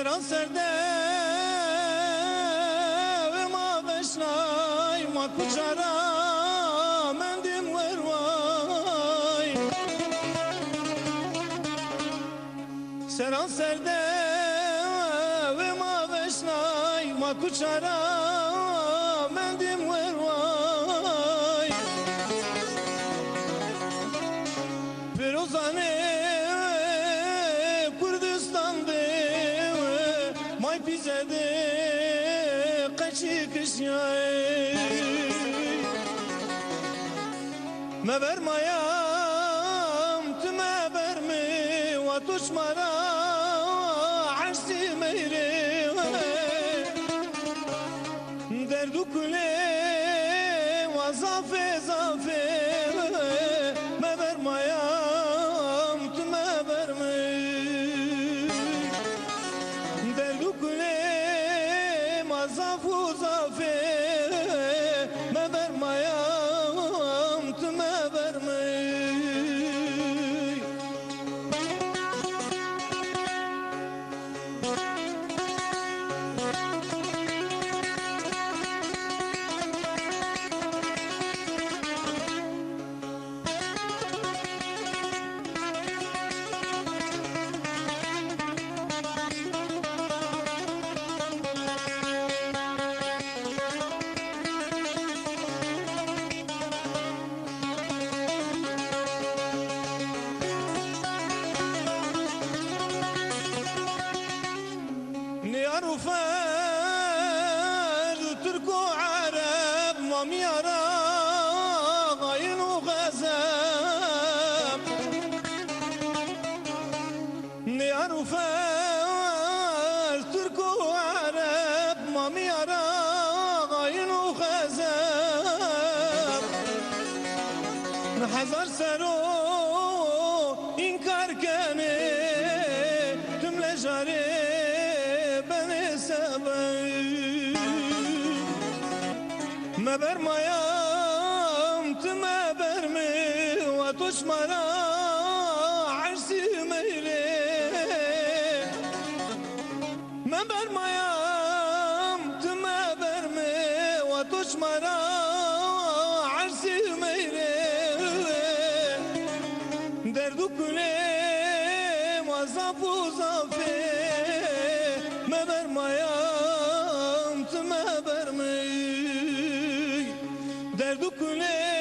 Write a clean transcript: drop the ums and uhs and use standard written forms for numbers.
سران سرده و ما بشنای ما کچارا مندیم وروای سران سرده و ما بشنای ما کچارا مندیم وروای پیروزانه bize de kaçı kışyay me vermayam tüme verme ve tuşmara arsi meyre derdu kule ve zafe zafe me vermayam tüme verme zafu zafe me vermayam tüme vermey رفاد ترك وعرب وميرا غين وغزاب يا رفاد ترك وعرب وميرا غين وغزاب حزر سرو إنكار كان تملى جاري ما برميام تما برمي وتشمرا عرسي ميلي ما برميام تما برمي وتشمرا عرسي ميلي دردو كلي وزافو زافي ما برميام تما برمي derdu kule